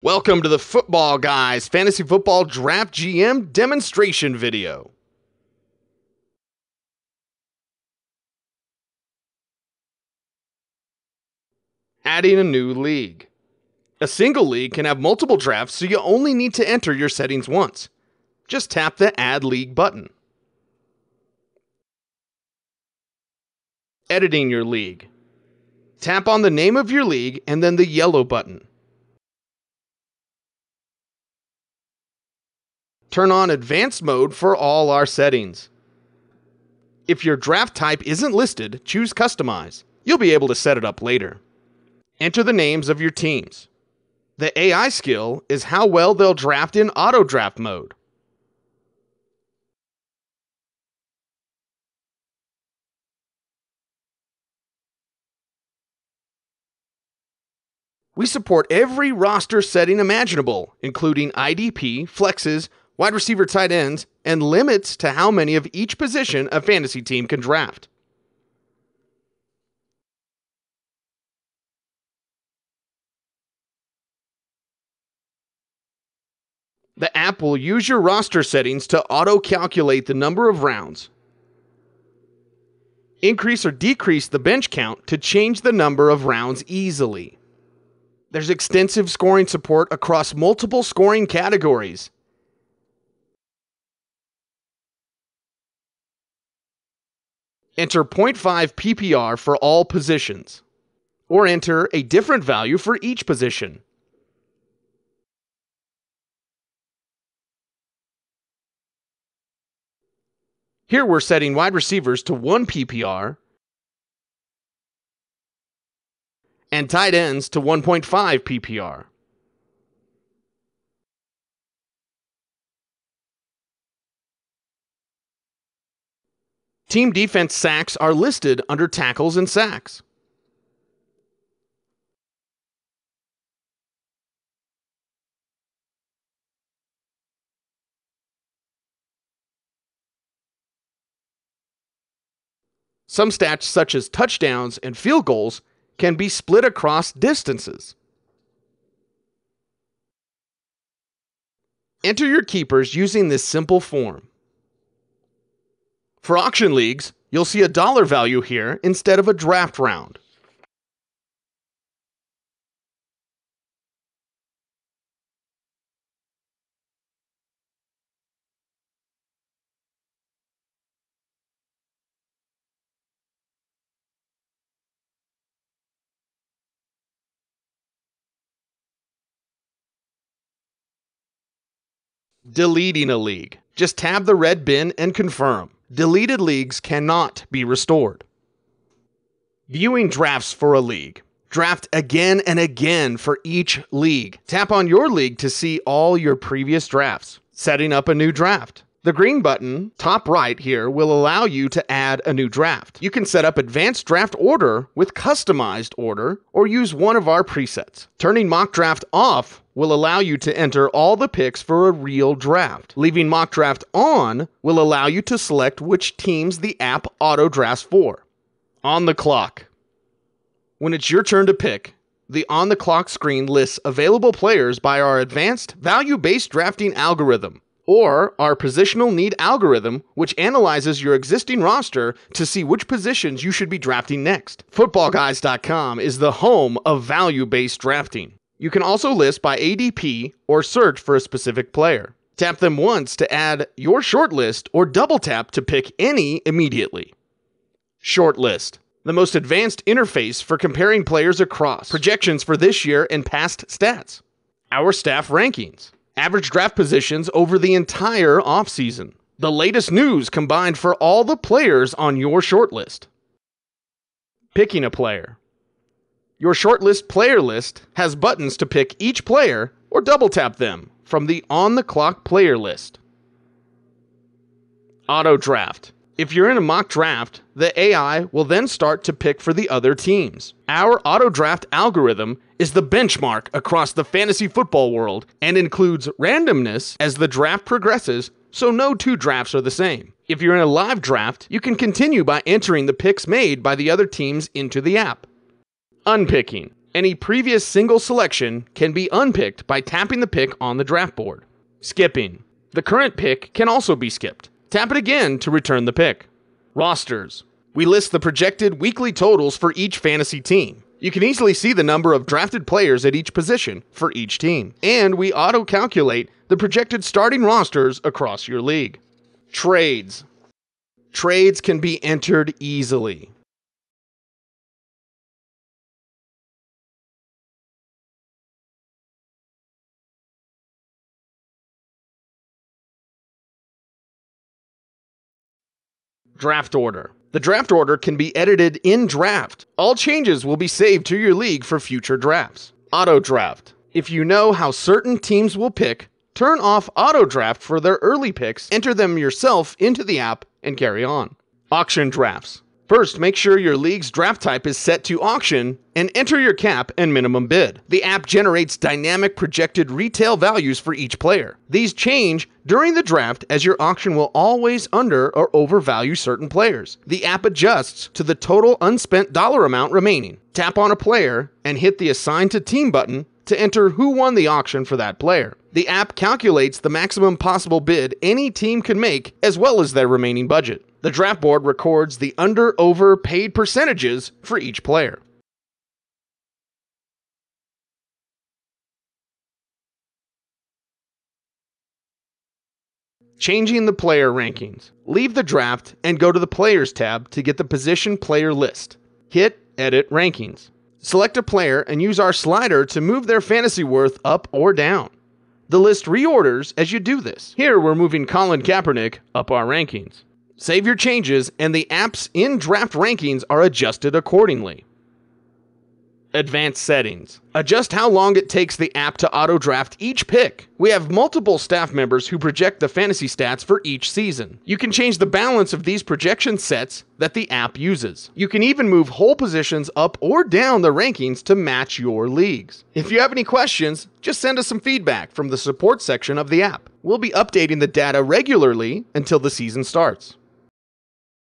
Welcome to the Football Guys Fantasy Football Draft GM demonstration video. Adding a new league. A single league can have multiple drafts, so you only need to enter your settings once. Just tap the Add League button. Editing your league. Tap on the name of your league and then the yellow button. Turn on Advanced Mode for all our settings. If your draft type isn't listed, choose Customize. You'll be able to set it up later. Enter the names of your teams. The AI skill is how well they'll draft in auto draft mode. We support every roster setting imaginable, including IDP, flexes, wide receiver tight ends, and limits to how many of each position a fantasy team can draft. The app will use your roster settings to auto-calculate the number of rounds. Increase or decrease the bench count to change the number of rounds easily. There's extensive scoring support across multiple scoring categories. Enter 0.5 PPR for all positions, or enter a different value for each position. Here we're setting wide receivers to 1 PPR and tight ends to 1.5 PPR. Team defense sacks are listed under tackles and sacks. Some stats such as touchdowns and field goals can be split across distances. Enter your keepers using this simple form. For auction leagues, you'll see a dollar value here instead of a draft round. Deleting a league. Just tab the red bin and confirm. Deleted leagues cannot be restored. Viewing drafts for a league. Draft again and again for each league. Tap on your league to see all your previous drafts. Setting up a new draft. The green button, top right here, will allow you to add a new draft. You can set up advanced draft order with customized order or use one of our presets. Turning mock draft off will allow you to enter all the picks for a real draft. Leaving mock draft on will allow you to select which teams the app auto drafts for. On the clock. When it's your turn to pick, the on the clock screen lists available players by our advanced value-based drafting algorithm, or our positional need algorithm, which analyzes your existing roster to see which positions you should be drafting next. Footballguys.com is the home of value-based drafting. You can also list by ADP or search for a specific player. Tap them once to add your shortlist or double tap to pick any immediately. Shortlist. The most advanced interface for comparing players across. Projections for this year and past stats. Our staff rankings. Average draft positions over the entire offseason. The latest news combined for all the players on your shortlist. Picking a player. Your shortlist player list has buttons to pick each player or double tap them from the on-the-clock player list. Auto draft. If you're in a mock draft, the AI will then start to pick for the other teams. Our auto draft algorithm is the benchmark across the fantasy football world and includes randomness as the draft progresses, so no two drafts are the same. If you're in a live draft, you can continue by entering the picks made by the other teams into the app. Unpicking. Any previous single selection can be unpicked by tapping the pick on the draft board. Skipping. The current pick can also be skipped. Tap it again to return the pick. Rosters. We list the projected weekly totals for each fantasy team. You can easily see the number of drafted players at each position for each team. And we auto-calculate the projected starting rosters across your league. Trades. Trades can be entered easily. Draft order. The draft order can be edited in draft. All changes will be saved to your league for future drafts. Auto draft. If you know how certain teams will pick, turn off auto draft for their early picks, enter them yourself into the app, and carry on. Auction drafts. First, make sure your league's draft type is set to auction and enter your cap and minimum bid. The app generates dynamic projected retail values for each player. These change during the draft as your auction will always under or overvalue certain players. The app adjusts to the total unspent dollar amount remaining. Tap on a player and hit the Assign to Team button to enter who won the auction for that player. The app calculates the maximum possible bid any team can make as well as their remaining budget. The draft board records the under-over paid percentages for each player. Changing the player rankings. Leave the draft and go to the Players tab to get the position player list. Hit Edit Rankings. Select a player and use our slider to move their fantasy worth up or down. The list reorders as you do this. Here we're moving Colin Kaepernick up our rankings. Save your changes and the app's in-draft rankings are adjusted accordingly. Advanced settings. Adjust how long it takes the app to auto-draft each pick. We have multiple staff members who project the fantasy stats for each season. You can change the balance of these projection sets that the app uses. You can even move whole positions up or down the rankings to match your leagues. If you have any questions, just send us some feedback from the support section of the app. We'll be updating the data regularly until the season starts.